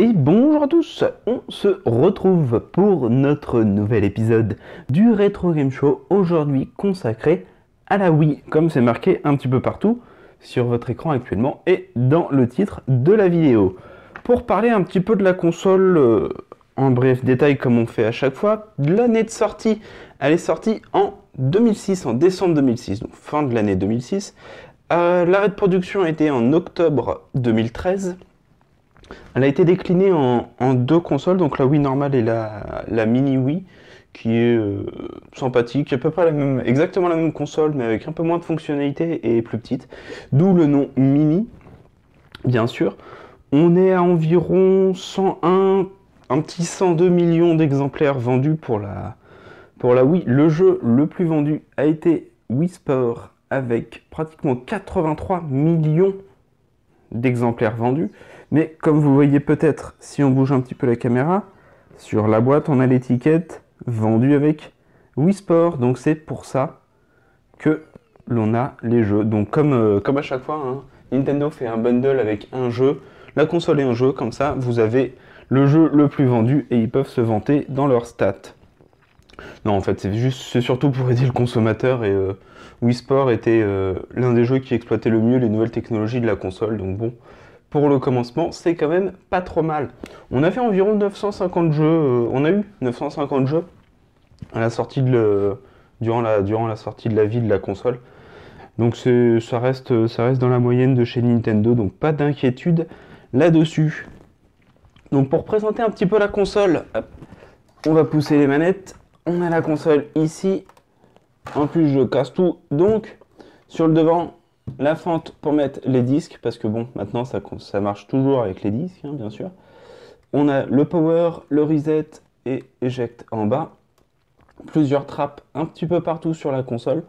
Et bonjour à tous, on se retrouve pour notre nouvel épisode du Retro Game Show, aujourd'hui consacré à la Wii, comme c'est marqué un petit peu partout sur votre écran actuellement et dans le titre de la vidéo. Pour parler un petit peu de la console, en bref détail comme on fait à chaque fois, de l'année de sortie, elle est sortie en 2006, en décembre 2006, donc fin de l'année 2006. L'arrêt de production a été en octobre 2013. Elle a été déclinée en deux consoles, donc la Wii normale et la mini Wii, qui est sympathique, à peu près exactement la même console, mais avec un peu moins de fonctionnalités et plus petite. D'où le nom mini, bien sûr. On est à environ 101, un petit 102 millions d'exemplaires vendus pour la Wii. Le jeu le plus vendu a été Wii Sport, avec pratiquement 83 millions d'exemplaires vendus. Mais comme vous voyez peut-être, si on bouge un petit peu la caméra, sur la boîte on a l'étiquette vendue avec Wii Sport. Donc c'est pour ça que l'on a les jeux. Donc comme à chaque fois, hein, Nintendo fait un bundle avec un jeu, la console et un jeu, comme ça vous avez le jeu le plus vendu et ils peuvent se vanter dans leurs stats. Non, en fait c'est surtout pour aider le consommateur et Wii Sport était l'un des jeux qui exploitait le mieux les nouvelles technologies de la console. Donc bon, pour le commencement, c'est quand même pas trop mal. On a fait environ 950 jeux, on a eu 950 jeux à la sortie durant la sortie de la vie de la console. Donc ça reste dans la moyenne de chez Nintendo, donc pas d'inquiétude là-dessus. Donc pour présenter un petit peu la console, hop, on va pousser les manettes. On a la console ici. En plus je casse tout. Donc sur le devant, la fente pour mettre les disques, parce que bon, maintenant ça marche toujours avec les disques, hein, bien sûr. On a le power, le reset et eject en bas. Plusieurs trappes un petit peu partout sur la console.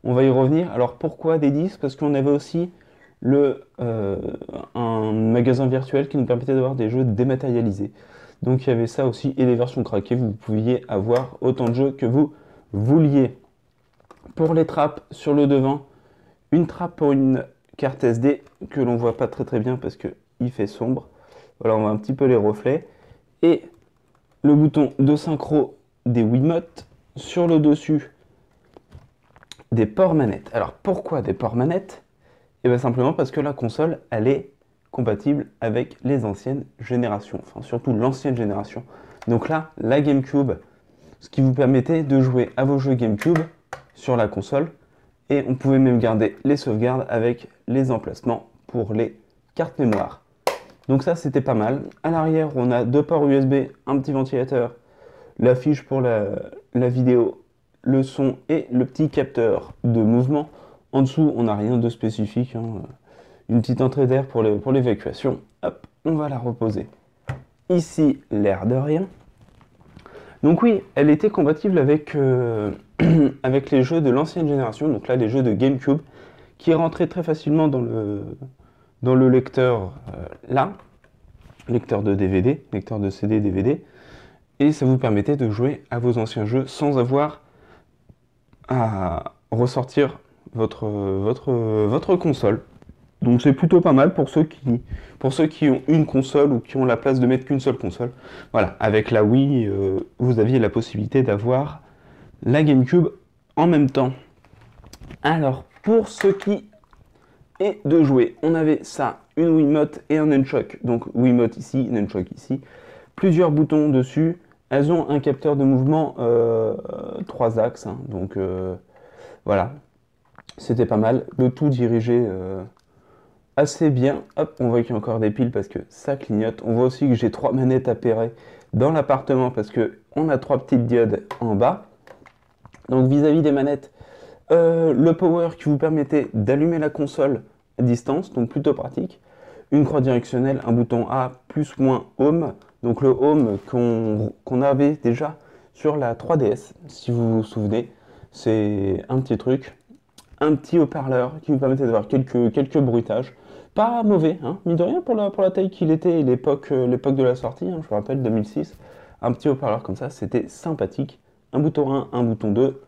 On va y revenir. Alors pourquoi des disques? Parce qu'on avait aussi un magasin virtuel qui nous permettait d'avoir des jeux dématérialisés. Donc il y avait ça aussi et des versions craquées. Vous pouviez avoir autant de jeux que vous vouliez. Pour les trappes sur le devant, une trappe pour une carte SD que l'on voit pas très bien parce qu'il fait sombre. Voilà, on voit un petit peu les reflets. Et le bouton de synchro des Wiimote. Sur le dessus, des ports manettes. Alors pourquoi des ports manettes? Et bien simplement parce que la console, elle est compatible avec les anciennes générations. Enfin surtout l'ancienne génération. Donc là, la GameCube, ce qui vous permettait de jouer à vos jeux GameCube sur la console. Et on pouvait même garder les sauvegardes avec les emplacements pour les cartes mémoire. Donc ça, c'était pas mal. À l'arrière, on a deux ports USB, un petit ventilateur, la fiche pour la vidéo, le son et le petit capteur de mouvement. En dessous, on n'a rien de spécifique, hein. Une petite entrée d'air pour l'évacuation. Hop, on va la reposer. Ici, l'air de rien. Donc oui, elle était compatible avec, avec les jeux de l'ancienne génération, donc là les jeux de GameCube, qui rentraient très facilement dans le lecteur là, lecteur de DVD, lecteur de CD, DVD, et ça vous permettait de jouer à vos anciens jeux sans avoir à ressortir votre console. Donc c'est plutôt pas mal pour ceux qui ont une console ou qui ont la place de mettre qu'une seule console. Voilà, avec la Wii, vous aviez la possibilité d'avoir la GameCube en même temps. Alors, pour ce qui est de jouer, on avait ça, une Wiimote et un Nunchuk. Donc Wiimote ici, Nunchuk ici. Plusieurs boutons dessus. Elles ont un capteur de mouvement 3 axes. Hein, donc voilà, c'était pas mal. Le tout dirigé assez bien. Hop, on voit qu'il y a encore des piles parce que ça clignote. On voit aussi que j'ai 3 manettes appairées dans l'appartement parce que on a 3 petites diodes en bas. Donc vis-à-vis des manettes, le power qui vous permettait d'allumer la console à distance, donc plutôt pratique. Une croix directionnelle, un bouton A plus moins home. Donc le home qu'on avait déjà sur la 3DS, si vous vous souvenez. C'est un petit truc. Un petit haut-parleur qui vous permettait d'avoir quelques bruitages. Pas mauvais, hein, mine de rien pour la taille qu'il était et l'époque de la sortie, hein, je me rappelle 2006. Un petit haut-parleur comme ça, c'était sympathique. Un bouton 1, un bouton 2.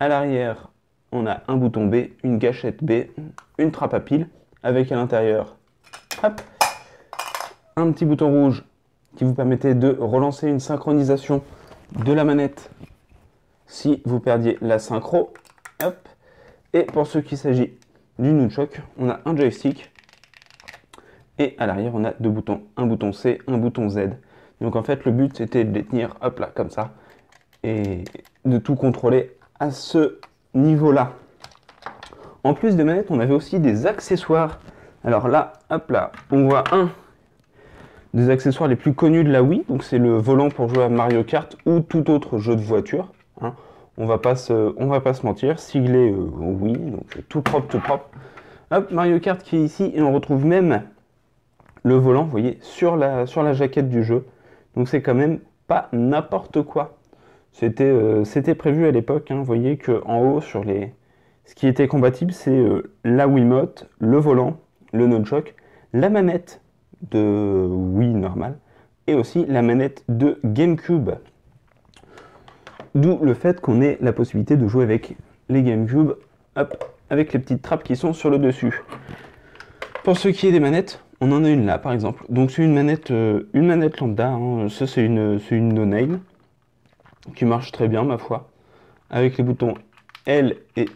À l'arrière, on a un bouton B, une gâchette B, une trappe à pile, avec à l'intérieur, hop, un petit bouton rouge qui vous permettait de relancer une synchronisation de la manette si vous perdiez la synchro. Hop. Et pour ce qui s'agit du nunchuk, on a un joystick et à l'arrière on a deux boutons, un bouton C, un bouton Z. Donc en fait le but c'était de les tenir hop là comme ça et de tout contrôler à ce niveau-là. En plus des manettes, on avait aussi des accessoires. Alors là, hop là, on voit un des accessoires les plus connus de la Wii, donc c'est le volant pour jouer à Mario Kart ou tout autre jeu de voiture. Hein. On va pas se mentir, siglé Wii, donc tout propre, tout propre. Hop, Mario Kart qui est ici et on retrouve même le volant, vous voyez, sur la jaquette du jeu. Donc c'est quand même pas n'importe quoi. C'était prévu à l'époque, hein. Vous voyez qu'en haut, ce qui était compatible, c'est la Wiimote, le volant, le nunchuk, la manette de Wii normale, et aussi la manette de GameCube. D'où le fait qu'on ait la possibilité de jouer avec les GameCube, hop, avec les petites trappes qui sont sur le dessus. Pour ce qui est des manettes, on en a une là par exemple. Donc c'est une manette lambda, hein. Ça c'est une no-name qui marche très bien ma foi, avec les boutons L et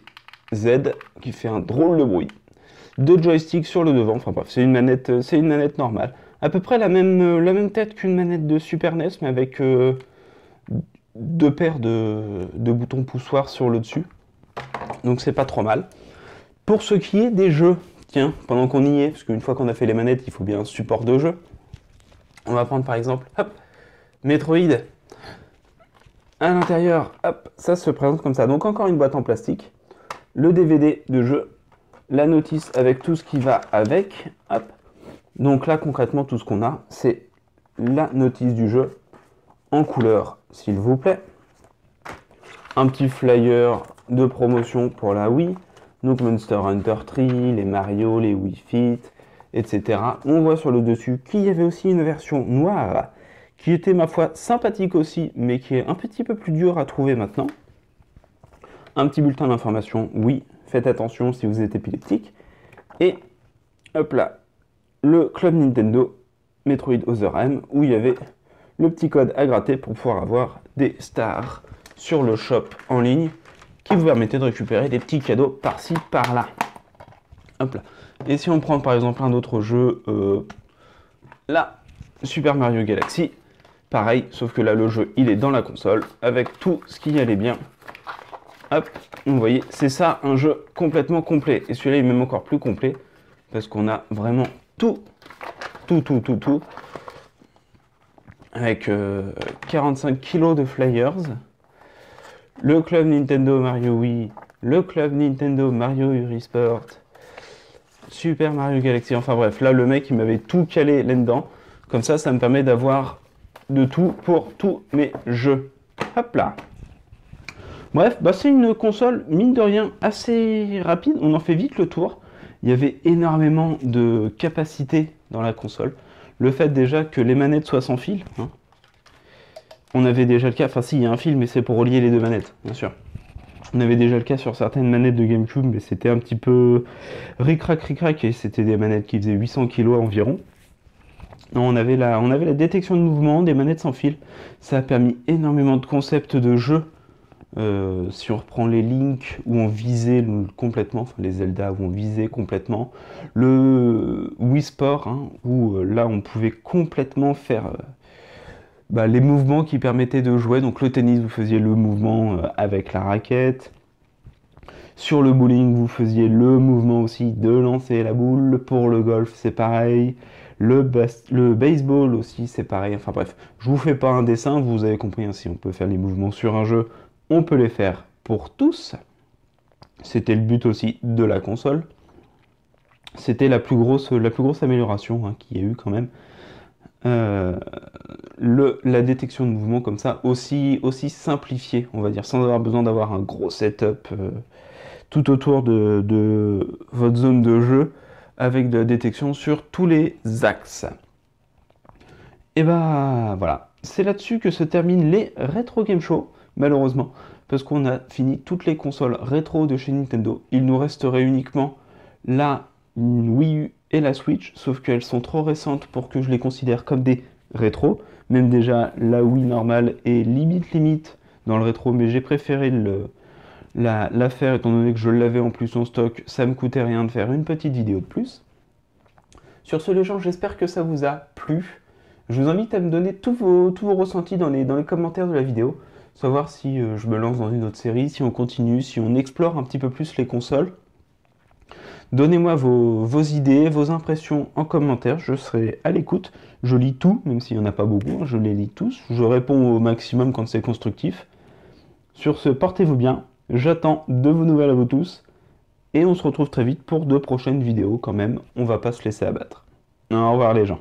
Z qui fait un drôle de bruit. Deux joysticks sur le devant, enfin bref, c'est une manette normale. À peu près la même tête qu'une manette de Super NES, mais avec deux paires de boutons poussoirs sur le dessus. Donc c'est pas trop mal. Pour ce qui est des jeux, tiens, pendant qu'on y est, parce qu'une fois qu'on a fait les manettes, il faut bien un support de jeu. On va prendre par exemple, hop, Metroid. À l'intérieur, hop, ça se présente comme ça. Donc encore une boîte en plastique, le DVD de jeu, la notice avec tout ce qui va avec, hop. Donc là concrètement tout ce qu'on a, c'est la notice du jeu en couleur, s'il vous plaît. Un petit flyer de promotion pour la Wii, donc Monster Hunter 3, les Mario, les Wii Fit, etc. On voit sur le dessus qu'il y avait aussi une version noire, qui était ma foi sympathique aussi, mais qui est un petit peu plus dur à trouver maintenant. Un petit bulletin d'information, oui, faites attention si vous êtes épileptique. Et hop là, le Club Nintendo Metroid Other M, où il y avait le petit code à gratter pour pouvoir avoir des stars sur le shop en ligne, qui vous permettait de récupérer des petits cadeaux par-ci, par-là. Hop là. Et si on prend par exemple un autre jeu, là, Super Mario Galaxy, pareil, sauf que là le jeu il est dans la console avec tout ce qui y allait bien. Hop, vous voyez, c'est ça un jeu complètement complet. Et celui-là est même encore plus complet parce qu'on a vraiment tout. Avec 45 kilos de flyers, le club Nintendo Mario Wii, le club Nintendo Mario Sport, Super Mario Galaxy, enfin bref, là le mec il m'avait tout calé là-dedans. Comme ça me permet d'avoir de tout pour tous mes jeux. Hop là. Bref, bah c'est une console, mine de rien, assez rapide. On en fait vite le tour. Il y avait énormément de capacité dans la console. Le fait déjà que les manettes soient sans fil. Hein. On avait déjà le cas, enfin si, il y a un fil, mais c'est pour relier les deux manettes, bien sûr. On avait déjà le cas sur certaines manettes de GameCube, mais c'était un petit peu ric-rac, et c'était des manettes qui faisaient 800 kg environ. On avait la détection de mouvement, des manettes sans fil. Ça a permis énormément de concepts de jeu. Si on reprend les Link où on visait complètement, enfin les Zelda où on visait complètement, le Wii Sport hein, où là on pouvait complètement faire les mouvements qui permettaient de jouer. Donc le tennis vous faisiez le mouvement avec la raquette, sur le bowling vous faisiez le mouvement aussi de lancer la boule, pour le golf c'est pareil. Le baseball aussi, c'est pareil. Enfin bref, je vous fais pas un dessin, vous avez compris. Hein, si on peut faire les mouvements sur un jeu, on peut les faire pour tous. C'était le but aussi de la console. C'était la plus grosse amélioration hein, qu'il y a eu quand même. La détection de mouvement comme ça, aussi simplifiée, on va dire, sans avoir besoin d'avoir un gros setup tout autour de votre zone de jeu, avec de la détection sur tous les axes. Et bah voilà, c'est là-dessus que se terminent les Retro Game Show, malheureusement, parce qu'on a fini toutes les consoles rétro de chez Nintendo. Il nous resterait uniquement la Wii U et la Switch, sauf qu'elles sont trop récentes pour que je les considère comme des rétro. Même déjà la Wii normale est limite dans le rétro, mais j'ai préféré la faire étant donné que je l'avais en plus en stock, ça me coûtait rien de faire une petite vidéo de plus. Sur ce les gens, j'espère que ça vous a plu. Je vous invite à me donner tous vos ressentis dans les commentaires de la vidéo, savoir si je me lance dans une autre série, si on continue, si on explore un petit peu plus les consoles. Donnez-moi vos idées, vos impressions en commentaire, je serai à l'écoute. Je lis tout, même s'il n'y en a pas beaucoup, je les lis tous. Je réponds au maximum quand c'est constructif. Sur ce, portez-vous bien, j'attends de vos nouvelles à vous tous, et on se retrouve très vite pour de prochaines vidéos quand même, on va pas se laisser abattre. Au revoir les gens.